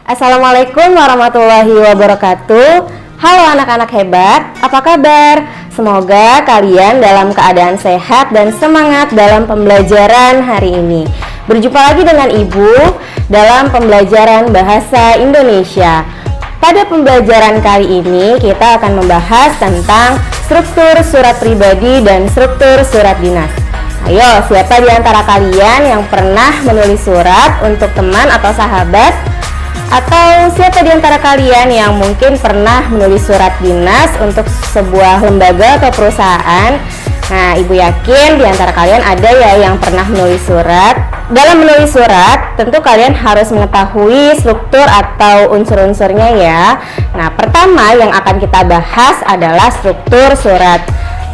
Assalamualaikum warahmatullahi wabarakatuh. Halo anak-anak hebat, apa kabar? Semoga kalian dalam keadaan sehat dan semangat dalam pembelajaran hari ini. Berjumpa lagi dengan Ibu dalam pembelajaran Bahasa Indonesia. Pada pembelajaran kali ini kita akan membahas tentang struktur surat pribadi dan struktur surat dinas. Ayo, siapa di antara kalian yang pernah menulis surat untuk teman atau sahabat? Atau siapa di antara kalian yang mungkin pernah menulis surat dinas untuk sebuah lembaga atau perusahaan? Nah, Ibu yakin di antara kalian ada ya yang pernah menulis surat. Dalam menulis surat, tentu kalian harus mengetahui struktur atau unsur-unsurnya ya. Nah, pertama yang akan kita bahas adalah struktur surat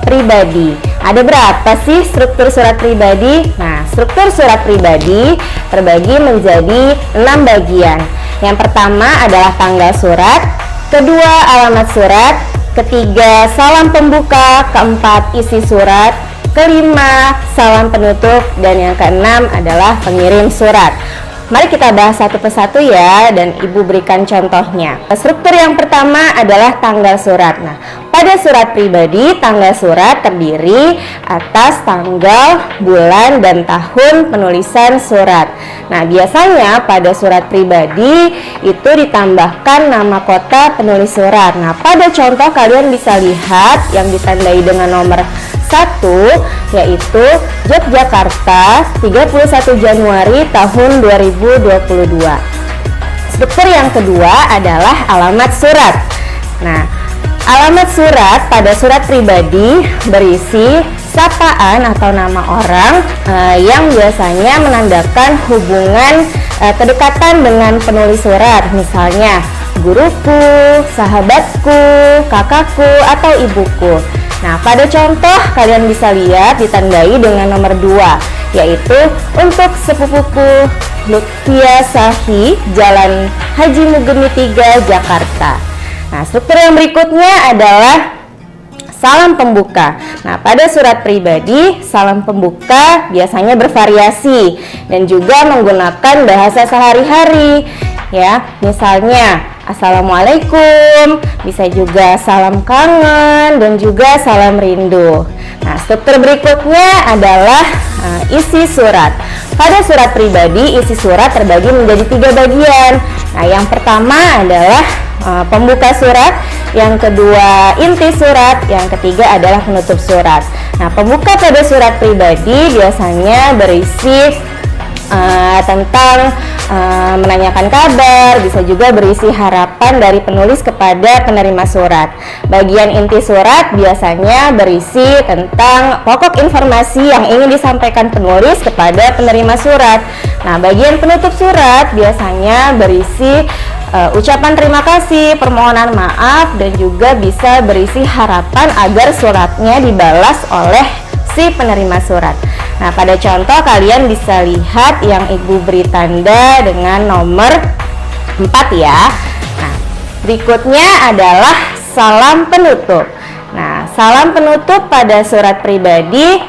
pribadi. Ada berapa sih struktur surat pribadi? Nah, struktur surat pribadi terbagi menjadi 6 bagian. Yang pertama adalah tanggal surat, kedua alamat surat, ketiga salam pembuka, keempat isi surat, kelima salam penutup, dan yang keenam adalah pengirim surat. Mari kita bahas satu persatu ya, dan Ibu berikan contohnya. Struktur yang pertama adalah tanggal surat. Nah, pada surat pribadi, tanggal surat terdiri atas tanggal, bulan, dan tahun penulisan surat. Nah, biasanya pada surat pribadi itu ditambahkan nama kota penulis surat. Nah, pada contoh kalian bisa lihat yang ditandai dengan nomor 1 yaitu Yogyakarta 31 Januari tahun 2022. Struktur yang kedua adalah alamat surat. Nah, alamat surat pada surat pribadi berisi sapaan atau nama orang yang biasanya menandakan hubungan kedekatan dengan penulis surat, misalnya guruku, sahabatku, kakakku, atau ibuku. Nah, pada contoh kalian bisa lihat ditandai dengan nomor 2, yaitu untuk sepupuku Lutfia Sahi, Jalan Haji Mugeni 3, Jakarta. Nah, struktur yang berikutnya adalah salam pembuka. Nah, pada surat pribadi, salam pembuka biasanya bervariasi dan juga menggunakan bahasa sehari-hari. Ya, misalnya Assalamualaikum, bisa juga salam kangen, dan juga salam rindu. Nah, struktur berikutnya adalah isi surat. Pada surat pribadi, isi surat terbagi menjadi 3 bagian. Nah, yang pertama adalah pembuka surat, yang kedua inti surat, yang ketiga adalah penutup surat. Nah, pembuka pada surat pribadi biasanya berisi tentang menanyakan kabar, bisa juga berisi harapan dari penulis kepada penerima surat. Bagian inti surat biasanya berisi tentang pokok informasi yang ingin disampaikan penulis kepada penerima surat. Nah, bagian penutup surat biasanya berisi ucapan terima kasih, permohonan maaf, dan juga bisa berisi harapan agar suratnya dibalas oleh si penerima surat. Nah, pada contoh kalian bisa lihat yang Ibu beri tanda dengan nomor 4 ya. Nah, berikutnya adalah salam penutup. Nah, salam penutup pada surat pribadi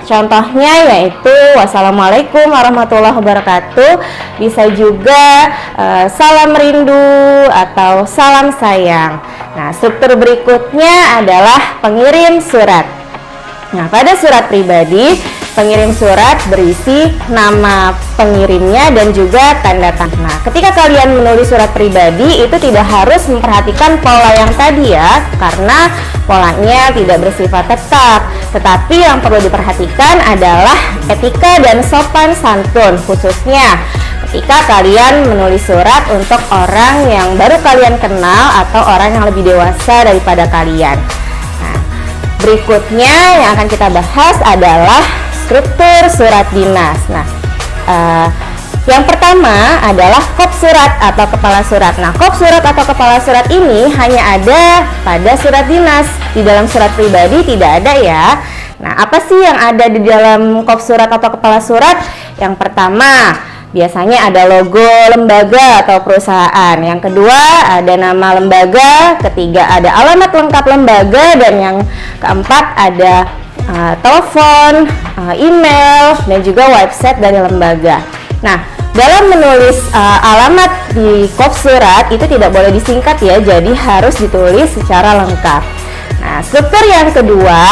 contohnya yaitu wassalamualaikum warahmatullahi wabarakatuh, bisa juga salam rindu atau salam sayang. Nah, struktur berikutnya adalah pengirim surat. Nah, pada surat pribadi, pengirim surat berisi nama pengirimnya dan juga tanda tangan. Nah, ketika kalian menulis surat pribadi itu tidak harus memperhatikan pola yang tadi ya, karena polanya tidak bersifat tetap. Tetapi yang perlu diperhatikan adalah etika dan sopan santun, khususnya ketika kalian menulis surat untuk orang yang baru kalian kenal atau orang yang lebih dewasa daripada kalian. Berikutnya yang akan kita bahas adalah struktur surat dinas. Nah, yang pertama adalah kop surat atau kepala surat. Nah, kop surat atau kepala surat ini hanya ada pada surat dinas. Di dalam surat pribadi tidak ada ya. Nah, apa sih yang ada di dalam kop surat atau kepala surat? Yang pertama, biasanya ada logo lembaga atau perusahaan. Yang kedua ada nama lembaga, ketiga ada alamat lengkap lembaga, dan yang keempat ada telepon, email, dan juga website dari lembaga. Nah, dalam menulis alamat di kop surat itu tidak boleh disingkat ya, jadi harus ditulis secara lengkap. Nah, struktur yang kedua,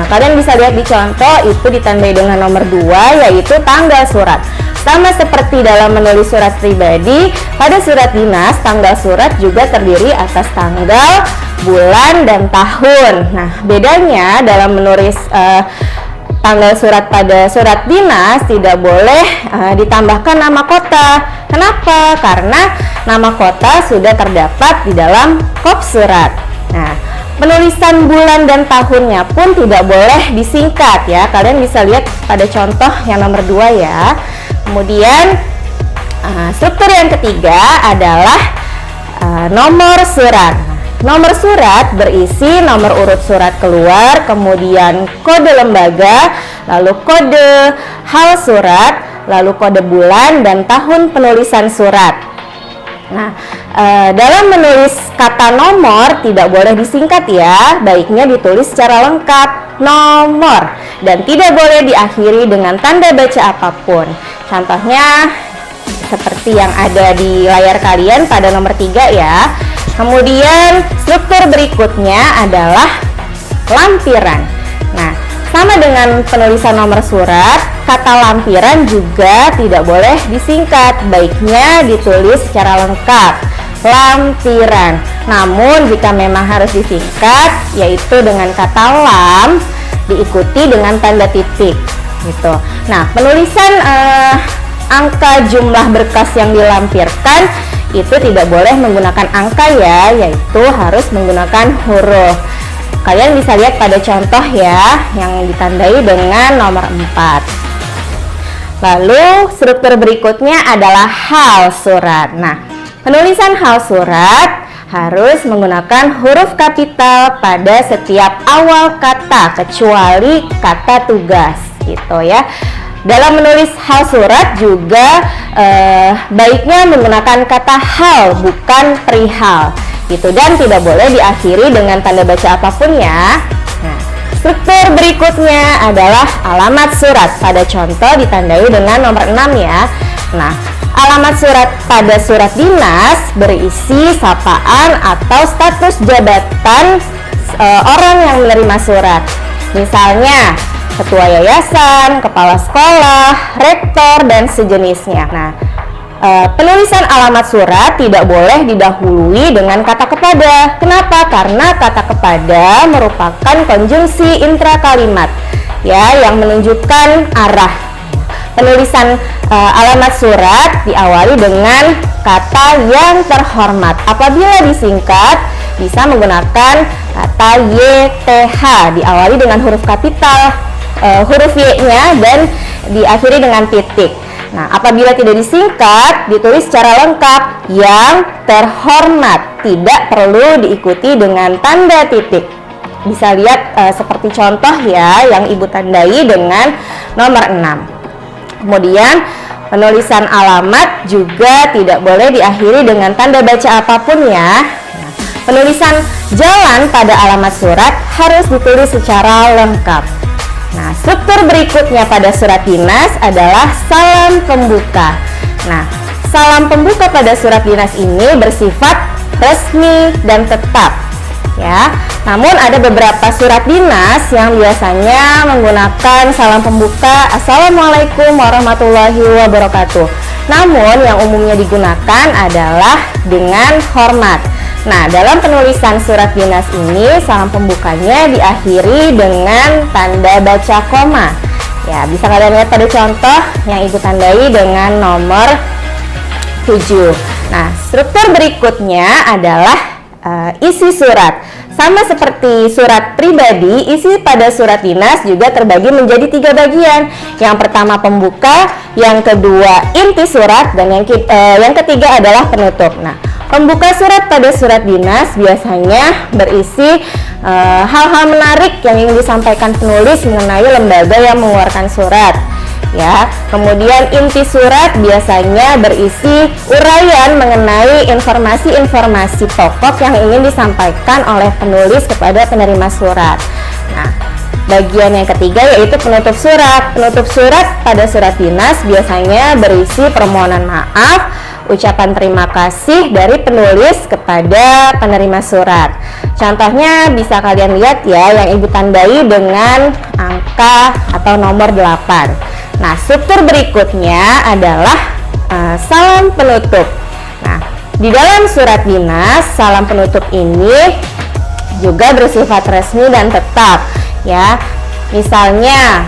kalian bisa lihat di contoh itu ditandai dengan nomor 2, yaitu tanggal surat. Sama seperti dalam menulis surat pribadi, pada surat dinas tanggal surat juga terdiri atas tanggal, bulan, dan tahun. Nah, bedanya dalam menulis tanggal surat pada surat dinas tidak boleh ditambahkan nama kota. Kenapa? Karena nama kota sudah terdapat di dalam kop surat. Nah, penulisan bulan dan tahunnya pun tidak boleh disingkat ya. Kalian bisa lihat pada contoh yang nomor 2 ya. Kemudian struktur yang ketiga adalah nomor surat. Nomor surat berisi nomor urut surat keluar, kemudian kode lembaga, lalu kode hal surat, lalu kode bulan dan tahun penulisan surat. Nah, dalam menulis kata nomor tidak boleh disingkat ya, baiknya ditulis secara lengkap, nomor, dan tidak boleh diakhiri dengan tanda baca apapun. Contohnya seperti yang ada di layar kalian pada nomor 3 ya. Kemudian struktur berikutnya adalah lampiran. Nah, sama dengan penulisan nomor surat, kata lampiran juga tidak boleh disingkat, baiknya ditulis secara lengkap, lampiran. Namun jika memang harus disingkat, yaitu dengan kata lam diikuti dengan tanda titik gitu. Nah, penulisan angka jumlah berkas yang dilampirkan itu tidak boleh menggunakan angka ya, yaitu harus menggunakan huruf. Kalian bisa lihat pada contoh ya yang ditandai dengan nomor 4. Lalu struktur berikutnya adalah hal surat. Nah, penulisan hal surat harus menggunakan huruf kapital pada setiap awal kata kecuali kata tugas gitu ya. Dalam menulis hal surat juga baiknya menggunakan kata hal bukan perihal gitu, dan tidak boleh diakhiri dengan tanda baca apapun ya. Nah, struktur berikutnya adalah alamat surat. Pada contoh ditandai dengan nomor 6 ya. Nah, alamat surat pada surat dinas berisi sapaan atau status jabatan orang yang menerima surat. Misalnya ketua yayasan, kepala sekolah, rektor, dan sejenisnya. Nah, penulisan alamat surat tidak boleh didahului dengan kata kepada. Kenapa? Karena kata kepada merupakan konjungsi intrakalimat ya, yang menunjukkan arah. Penulisan alamat surat diawali dengan kata yang terhormat. Apabila disingkat, bisa menggunakan kata YTH diawali dengan huruf kapital, huruf Y-nya, dan diakhiri dengan titik. Nah, apabila tidak disingkat, ditulis secara lengkap, yang terhormat, tidak perlu diikuti dengan tanda titik. Bisa lihat seperti contoh ya yang Ibu tandai dengan nomor 6. Kemudian penulisan alamat juga tidak boleh diakhiri dengan tanda baca apapun ya. Nah, penulisan jalan pada alamat surat harus ditulis secara lengkap. Nah, struktur berikutnya pada surat dinas adalah salam pembuka. Nah, salam pembuka pada surat dinas ini bersifat resmi dan tetap ya. Namun ada beberapa surat dinas yang biasanya menggunakan salam pembuka Assalamualaikum warahmatullahi wabarakatuh. Namun yang umumnya digunakan adalah dengan hormat. Nah, dalam penulisan surat dinas ini salam pembukanya diakhiri dengan tanda baca koma. Ya, bisa kalian lihat pada contoh yang Ibu tandai dengan nomor 7. Nah, struktur berikutnya adalah isi surat. Sama seperti surat pribadi, isi pada surat dinas juga terbagi menjadi 3 bagian. Yang pertama pembuka, yang kedua inti surat, dan yang ketiga adalah penutup. Nah, pembuka surat pada surat dinas biasanya berisi hal-hal menarik yang ingin disampaikan penulis mengenai lembaga yang mengeluarkan surat. Ya, kemudian inti surat biasanya berisi uraian mengenai informasi-informasi pokok yang ingin disampaikan oleh penulis kepada penerima surat. Nah, bagian yang ketiga yaitu penutup surat. Penutup surat pada surat dinas biasanya berisi permohonan maaf, ucapan terima kasih dari penulis kepada penerima surat. Contohnya bisa kalian lihat ya, yang ibu tandai dengan angka atau nomor 8. Nah, struktur berikutnya adalah salam penutup. Nah, di dalam surat dinas, salam penutup ini juga bersifat resmi dan tetap ya. Misalnya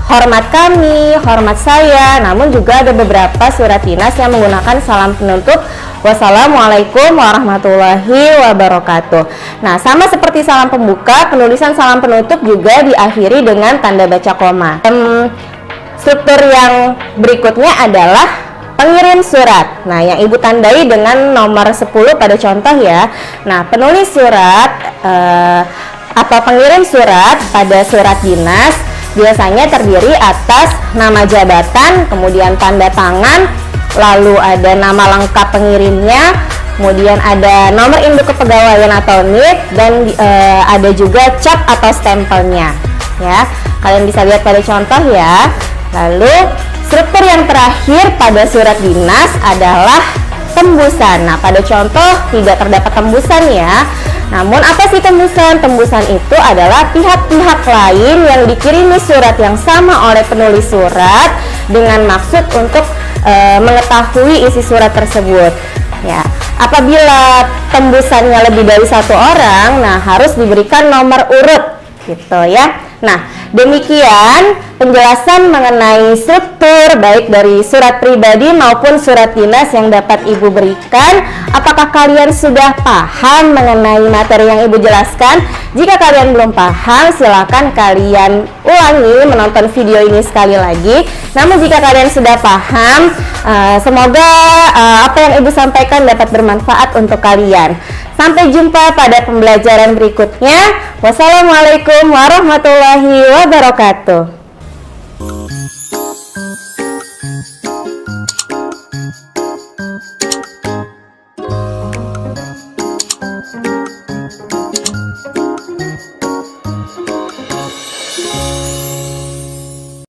hormat kami, hormat saya. Namun juga ada beberapa surat dinas yang menggunakan salam penutup wassalamualaikum warahmatullahi wabarakatuh. Nah, sama seperti salam pembuka, penulisan salam penutup juga diakhiri dengan tanda baca koma. Struktur yang berikutnya adalah pengirim surat. Nah, yang ibu tandai dengan nomor 10 pada contoh ya. Nah, penulis surat atau pengirim surat pada surat dinas biasanya terdiri atas nama jabatan, kemudian tanda tangan, lalu ada nama lengkap pengirimnya, kemudian ada nomor induk kepegawaian atau NIK, dan ada juga cap atau stempelnya ya. Kalian bisa lihat pada contoh ya. Lalu struktur yang terakhir pada surat dinas adalah tembusan. Nah, pada contoh tidak terdapat tembusan ya. Namun apa sih tembusan? Tembusan itu adalah pihak-pihak lain yang dikirimi surat yang sama oleh penulis surat dengan maksud untuk mengetahui isi surat tersebut. Ya, apabila tembusannya lebih dari satu orang, nah harus diberikan nomor urut gitu ya. Nah, demikian penjelasan mengenai struktur baik dari surat pribadi maupun surat dinas yang dapat Ibu berikan. Apakah kalian sudah paham mengenai materi yang Ibu jelaskan? Jika kalian belum paham, silakan kalian ulangi menonton video ini sekali lagi. Namun jika kalian sudah paham, semoga apa yang Ibu sampaikan dapat bermanfaat untuk kalian. Sampai jumpa pada pembelajaran berikutnya. Wassalamualaikum warahmatullahi wabarakatuh.